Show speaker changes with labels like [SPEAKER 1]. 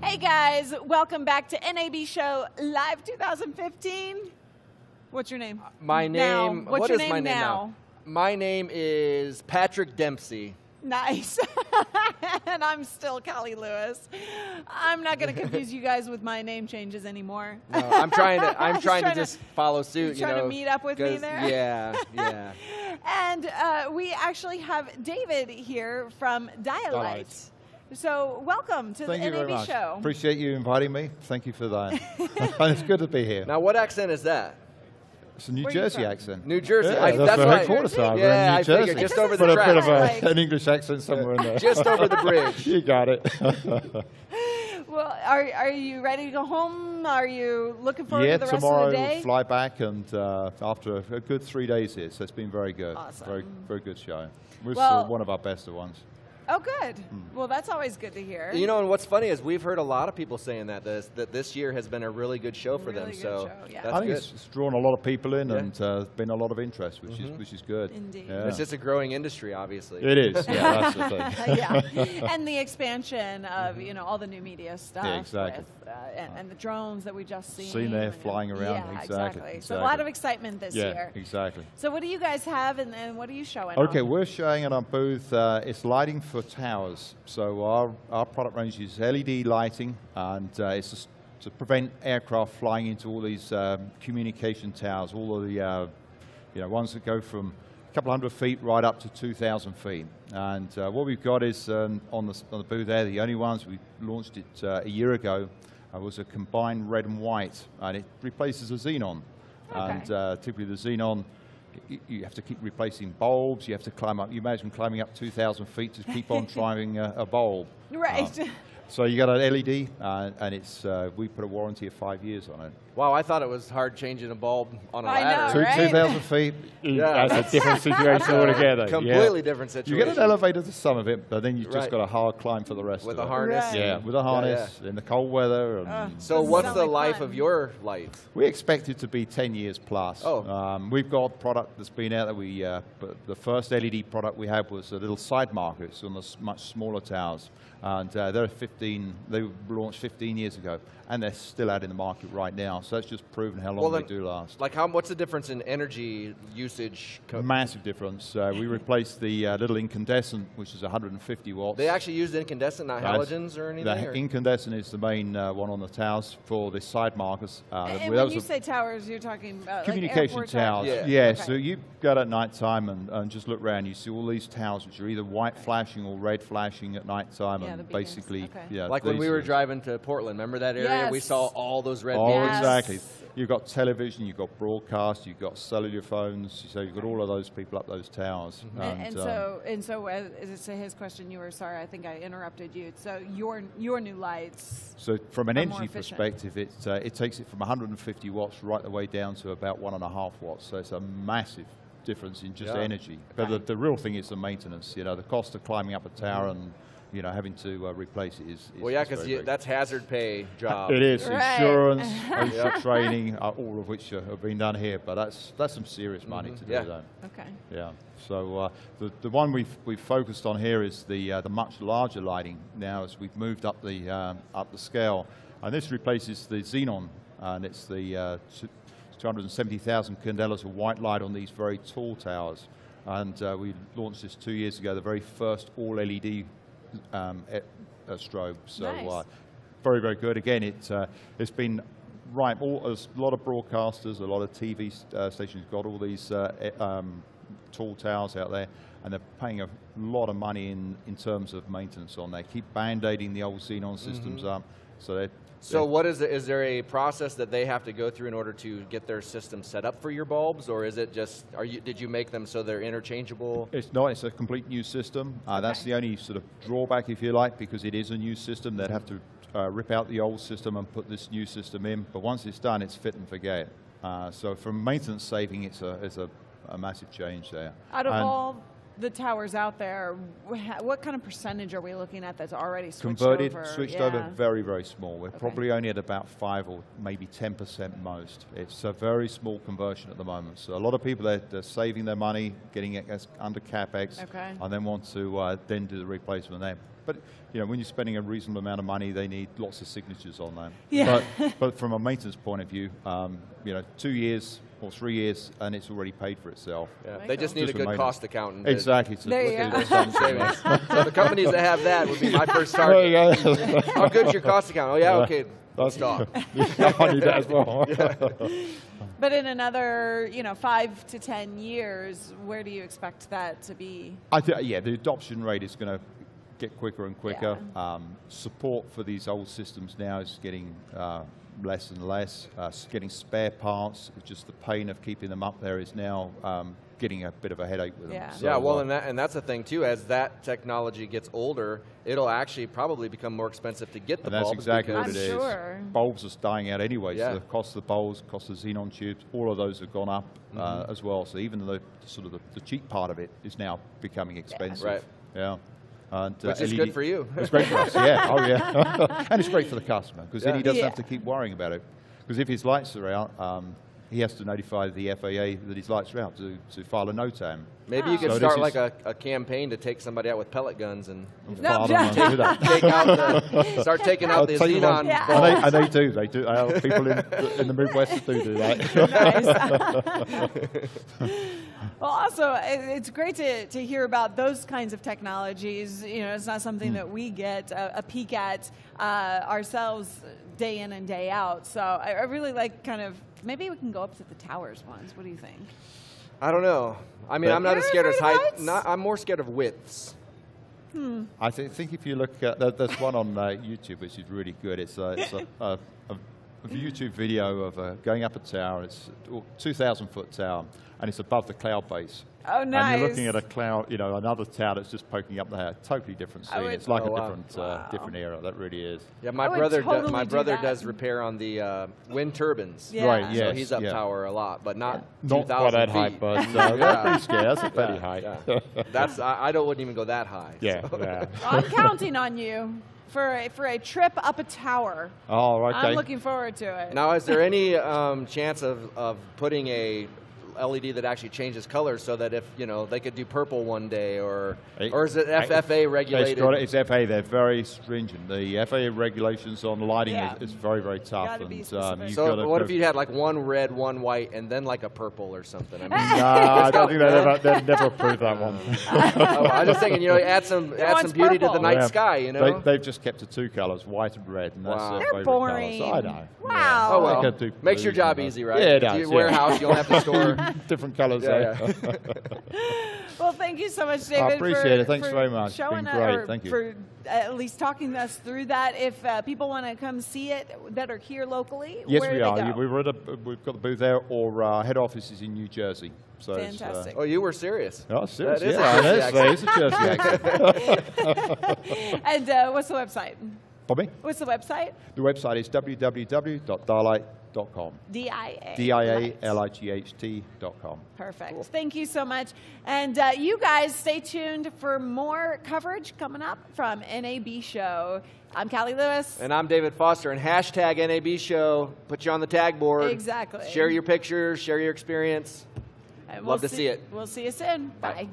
[SPEAKER 1] Hey guys, welcome back to NAB Show Live 2015. What's your name?
[SPEAKER 2] My name.
[SPEAKER 1] Now. What's your name now?
[SPEAKER 2] My name is Patrick Dempsey.
[SPEAKER 1] Nice. And I'm still Callie Lewis. I'm not going to confuse you guys with my name changes anymore.
[SPEAKER 2] No, I'm trying to. I'm trying to just follow suit.
[SPEAKER 1] You're trying to meet up with me there.
[SPEAKER 2] Yeah, yeah.
[SPEAKER 1] And we actually have David here from Dialight. So welcome to the
[SPEAKER 3] Thank you very
[SPEAKER 1] NAB
[SPEAKER 3] much.
[SPEAKER 1] show.
[SPEAKER 3] Appreciate you inviting me. Thank you for that. It's good to be here.
[SPEAKER 2] Now, what accent is that?
[SPEAKER 3] It's a New
[SPEAKER 1] Where are you
[SPEAKER 3] Jersey
[SPEAKER 1] from?
[SPEAKER 3] accent.
[SPEAKER 2] New Jersey.
[SPEAKER 3] Yeah, that's
[SPEAKER 2] that's
[SPEAKER 3] the
[SPEAKER 2] right.
[SPEAKER 3] headquarters are. We're
[SPEAKER 2] Yeah,
[SPEAKER 3] in New
[SPEAKER 2] I figured
[SPEAKER 3] Jersey.
[SPEAKER 2] just
[SPEAKER 1] This
[SPEAKER 2] over
[SPEAKER 1] is
[SPEAKER 2] the
[SPEAKER 3] Put a bit
[SPEAKER 2] tracks.
[SPEAKER 3] of
[SPEAKER 1] Like-
[SPEAKER 3] an English accent somewhere in there.
[SPEAKER 2] Just over the bridge.
[SPEAKER 3] You got it.
[SPEAKER 1] Well, are you ready to go home? Are you looking forward
[SPEAKER 3] Yeah,
[SPEAKER 1] to the rest
[SPEAKER 3] tomorrow
[SPEAKER 1] of the day?
[SPEAKER 3] fly back, and after a good 3 days here, so it's been very good.
[SPEAKER 1] Awesome.
[SPEAKER 3] Very good show. It was
[SPEAKER 1] Well-
[SPEAKER 3] one of our best ones.
[SPEAKER 1] Oh, good. Well, that's always good to hear.
[SPEAKER 2] You know, and what's funny is we've heard a lot of people saying that this year has been a really good show for them.
[SPEAKER 1] Really good
[SPEAKER 2] So
[SPEAKER 1] show, yeah.
[SPEAKER 2] that's
[SPEAKER 3] I think
[SPEAKER 2] good.
[SPEAKER 3] it's drawn a lot of people in,
[SPEAKER 2] Yeah.
[SPEAKER 3] and been a lot of interest, which is good.
[SPEAKER 1] Indeed.
[SPEAKER 3] Yeah.
[SPEAKER 2] It's just a growing industry, obviously.
[SPEAKER 3] It is. Yeah, that's the thing.
[SPEAKER 1] Yeah, and the expansion of all the new stuff.
[SPEAKER 3] Yeah, exactly.
[SPEAKER 1] With, and the drones that we just seen.
[SPEAKER 3] Seen there
[SPEAKER 1] and-
[SPEAKER 3] flying around.
[SPEAKER 1] Yeah,
[SPEAKER 3] Exactly.
[SPEAKER 1] So a lot of excitement this
[SPEAKER 3] Yeah,
[SPEAKER 1] year.
[SPEAKER 3] exactly.
[SPEAKER 1] So what do you guys have, and what are you showing?
[SPEAKER 3] Okay,
[SPEAKER 1] on?
[SPEAKER 3] we're showing at our booth, it's lighting for towers. So our product range is LED lighting, and it's just to prevent aircraft flying into all these communication towers, all of the ones that go from a couple hundred feet right up to 2,000 feet. And what we've got is on the booth there, the only ones we launched it a year ago was a combined red and white, and it replaces a xenon.
[SPEAKER 1] Okay.
[SPEAKER 3] And typically the xenon, you have to keep replacing bulbs, you have to climb up, you imagine climbing up 2,000 feet to keep on trying a bulb.
[SPEAKER 1] Right.
[SPEAKER 3] So you got an LED, and it's we put a warranty of 5 years on it.
[SPEAKER 2] Wow, I thought it was hard changing a bulb on a
[SPEAKER 1] I know,
[SPEAKER 2] ladder.
[SPEAKER 1] right?
[SPEAKER 3] 2,000 feet,
[SPEAKER 2] Yeah,
[SPEAKER 3] that's a different situation altogether.
[SPEAKER 2] Completely different situation.
[SPEAKER 3] You get an elevator to some of it, but then you've just
[SPEAKER 2] Right.
[SPEAKER 3] got a hard climb for the rest
[SPEAKER 2] With
[SPEAKER 3] of
[SPEAKER 2] a
[SPEAKER 3] it.
[SPEAKER 2] harness.
[SPEAKER 1] Right.
[SPEAKER 3] Yeah, with a harness, in the cold weather. And
[SPEAKER 2] So
[SPEAKER 1] Doesn't
[SPEAKER 2] what's
[SPEAKER 1] sound
[SPEAKER 2] the
[SPEAKER 1] like
[SPEAKER 2] life
[SPEAKER 1] fun.
[SPEAKER 2] of your lights?
[SPEAKER 3] we expect it to be 10 years plus.
[SPEAKER 2] Oh.
[SPEAKER 3] We've got a product that's been out that but the first LED product we had was a little side markers on the much smaller towers. And they were launched 15 years ago, and they're still out in the market right now. So that's just proven how long they do last.
[SPEAKER 2] Like, what's the difference in energy usage?
[SPEAKER 3] Massive difference. We replaced the little incandescent, which is 150 watts.
[SPEAKER 2] They actually use incandescent, not halogens or anything?
[SPEAKER 3] The incandescent is the main one on the towers for the side markers.
[SPEAKER 1] And when you say towers, you're talking about
[SPEAKER 3] communication
[SPEAKER 1] like
[SPEAKER 3] towers.
[SPEAKER 2] Yeah.
[SPEAKER 3] Yeah,
[SPEAKER 1] Okay.
[SPEAKER 3] so you go at night time and just look around, you see all these towers which are either white flashing or red flashing at night time,
[SPEAKER 1] Yeah, the
[SPEAKER 3] and
[SPEAKER 1] beacons.
[SPEAKER 3] basically,
[SPEAKER 1] Okay.
[SPEAKER 3] yeah.
[SPEAKER 2] Like when
[SPEAKER 3] these
[SPEAKER 2] we were
[SPEAKER 3] are-
[SPEAKER 2] driving to Portland, remember that area? We
[SPEAKER 1] Yes.
[SPEAKER 2] saw all those red
[SPEAKER 3] Oh,
[SPEAKER 2] beacons.
[SPEAKER 1] Yes.
[SPEAKER 3] exactly. You've got television, you've got broadcast, you've got cellular phones, so you've got all of those people up those towers.
[SPEAKER 1] And so as to his question, you were sorry, I think I interrupted you. So your new lights.
[SPEAKER 3] So from an
[SPEAKER 1] are more
[SPEAKER 3] energy
[SPEAKER 1] efficient.
[SPEAKER 3] perspective, it takes it from 150 watts right the way down to about 1.5 watts. So it's a massive difference in just
[SPEAKER 2] Yeah.
[SPEAKER 3] energy. But the real thing is the maintenance. The cost of climbing up a tower and having to replace it is
[SPEAKER 2] Well, yeah,
[SPEAKER 3] is very
[SPEAKER 2] because
[SPEAKER 3] big.
[SPEAKER 2] that's hazard pay job.
[SPEAKER 3] It is
[SPEAKER 1] Right.
[SPEAKER 3] insurance, OSHA training, all of which have been done here. But that's some serious money to do
[SPEAKER 2] Yeah.
[SPEAKER 3] that.
[SPEAKER 1] Okay.
[SPEAKER 3] Yeah. So the one we've focused on here is the much larger lighting now as we've moved up the scale, and this replaces the xenon, and it's the 270,000 candelas of white light on these very tall towers, and we launched this 2 years ago, the very first all LED strobe. So
[SPEAKER 1] Nice.
[SPEAKER 3] very, very good. Again, it's been right. There's a lot of broadcasters, a lot of TV stations got all these tall towers out there, and they're paying a lot of money in terms of maintenance on there. Keep band-aiding the old xenon systems up.
[SPEAKER 2] So what is it? Is there a process that they have to go through in order to get their system set up for your bulbs, or is it just, did you make them so they're interchangeable?
[SPEAKER 3] It's not, it's a complete new system. That's the only sort of drawback, if you like, because it is a new system. They'd have to rip out the old system and put this new system in, but once it's done, it's fit and forget. So from maintenance saving, it's a massive change there.
[SPEAKER 1] Out of all the towers out there, what kind of percentage are we looking at that's already switched
[SPEAKER 3] converted,
[SPEAKER 1] over?
[SPEAKER 3] switched over, very, very small. We're probably only at about 5 or maybe 10% most. It's a very small conversion at the moment. So a lot of people, they're saving their money, getting it under CapEx, and then want to then do the replacement there. But you know, when you're spending a reasonable amount of money, they need lots of signatures on that.
[SPEAKER 1] Yeah.
[SPEAKER 3] But from a maintenance point of view, you know, 2 years or 3 years, and it's already paid for itself.
[SPEAKER 2] Yeah. They just need a good cost accountant.
[SPEAKER 3] Exactly.
[SPEAKER 1] There you go.
[SPEAKER 2] Savings. So the companies that have that would be my first target. How good's your cost accountant? Oh yeah, okay. Let's stop.
[SPEAKER 3] I need that as well.
[SPEAKER 1] But in another, you know, 5 to 10 years, where do you expect that to be?
[SPEAKER 3] Yeah, the adoption rate is going to get quicker and quicker.
[SPEAKER 1] Yeah.
[SPEAKER 3] Support for these old systems now is getting less and less. Getting spare parts, just the pain of keeping them up there is now getting a bit of a headache with them.
[SPEAKER 1] Yeah.
[SPEAKER 3] So,
[SPEAKER 2] yeah, well, and that's the thing too. As that technology gets older, it'll actually probably become more expensive to get the bulbs.
[SPEAKER 3] That's exactly what
[SPEAKER 1] I'm
[SPEAKER 3] it is.
[SPEAKER 1] sure.
[SPEAKER 3] Bulbs are dying out anyway,
[SPEAKER 2] Yeah.
[SPEAKER 3] so the cost of the bulbs, cost of xenon tubes, all of those have gone up as well. So even the sort of the cheap part of it is now becoming expensive.
[SPEAKER 2] Right.
[SPEAKER 3] Yeah. And,
[SPEAKER 2] Which is good for you.
[SPEAKER 3] It's great for us, yeah. Oh, yeah. And it's great for the customer, because then he doesn't have to keep worrying about it. Because if his lights are out, he has to notify the FAA that his lights are out to file a NOTAM.
[SPEAKER 2] Maybe you could start like a campaign to take somebody out with pellet guns and start taking out the xenon bulbs.
[SPEAKER 3] And they do. They do. People in the Midwest do that.
[SPEAKER 1] Nice. Well, also, it's great to hear about those kinds of technologies. You know, it's not something that we get a peek at ourselves day in and day out. So I really like kind of, maybe we can go up to the towers once. What do you think?
[SPEAKER 2] I don't know. I mean, I'm not as scared as height. I'm more scared of widths.
[SPEAKER 3] I think if you look at, there's one on YouTube which is really good. It's a YouTube video of going up a tower. It's a 2,000-foot tower, and it's above the cloud base.
[SPEAKER 1] Oh, nice.
[SPEAKER 3] And you're looking at a cloud, you know, another tower that's just poking up there. Totally different scene. It's like different era. That really is.
[SPEAKER 2] Yeah, my brother does repair on the wind turbines.
[SPEAKER 1] Yeah.
[SPEAKER 3] Right. Yeah.
[SPEAKER 2] So he's up tower a lot, but not
[SPEAKER 3] 2,000
[SPEAKER 2] quite
[SPEAKER 3] that high,
[SPEAKER 2] feet.
[SPEAKER 3] but that's pretty scary. That's a pretty high.
[SPEAKER 2] Yeah. That's I wouldn't even go that high.
[SPEAKER 3] Yeah.
[SPEAKER 2] So.
[SPEAKER 3] Yeah.
[SPEAKER 1] I'm counting on you for a trip up a tower.
[SPEAKER 3] Oh, okay.
[SPEAKER 1] I'm looking forward to it.
[SPEAKER 2] Now, is there any chance of putting a LED that actually changes colors so that if, you know, they could do purple one day, or is it FFA regulated?
[SPEAKER 3] It's FAA. They're very stringent. The FAA regulations on lighting is very, very tough.
[SPEAKER 1] Gotta be
[SPEAKER 2] So what if you had like one red, one white, and then like a purple or something? I mean,
[SPEAKER 3] I don't think they'd never approve that one.
[SPEAKER 2] I'm just thinking, you know, add some beauty to the night sky, you know?
[SPEAKER 3] They've just kept to two colors, white and red, and that's their
[SPEAKER 1] They're
[SPEAKER 3] favorite
[SPEAKER 1] boring.
[SPEAKER 3] colors. I know.
[SPEAKER 1] Wow.
[SPEAKER 3] Yeah.
[SPEAKER 2] Oh, well, makes your job easy, right?
[SPEAKER 3] Yeah, it does.
[SPEAKER 2] If you warehouse, you'll have to store
[SPEAKER 3] different colors.
[SPEAKER 1] Well, thank you so much, David.
[SPEAKER 3] I appreciate it. Thanks very much.
[SPEAKER 1] Showing
[SPEAKER 3] it's been great. Thank you.
[SPEAKER 1] For at least talking us through that. If people want to come see it that are here locally,
[SPEAKER 3] yes,
[SPEAKER 1] where
[SPEAKER 3] we
[SPEAKER 1] do
[SPEAKER 3] are.
[SPEAKER 1] they go?
[SPEAKER 3] We've got the booth there, or our head office is in New Jersey. So
[SPEAKER 1] fantastic.
[SPEAKER 2] Oh, you were serious.
[SPEAKER 3] Oh, serious.
[SPEAKER 2] That is
[SPEAKER 3] that is a Jersey accent.
[SPEAKER 1] And what's the website?
[SPEAKER 3] Pardon me?
[SPEAKER 1] What's the website?
[SPEAKER 2] The
[SPEAKER 3] website is www.dialight.com. DIALIGHT.com.
[SPEAKER 1] Perfect. Cool. Thank you so much. And you guys stay tuned for more coverage coming up from NAB Show. I'm Callie Lewis.
[SPEAKER 2] And I'm David Foster. And hashtag NAB Show. Put you on the tag board.
[SPEAKER 1] Exactly.
[SPEAKER 2] Share your pictures. Share your experience.
[SPEAKER 1] And
[SPEAKER 2] Love to see it.
[SPEAKER 1] We'll see you soon. Bye.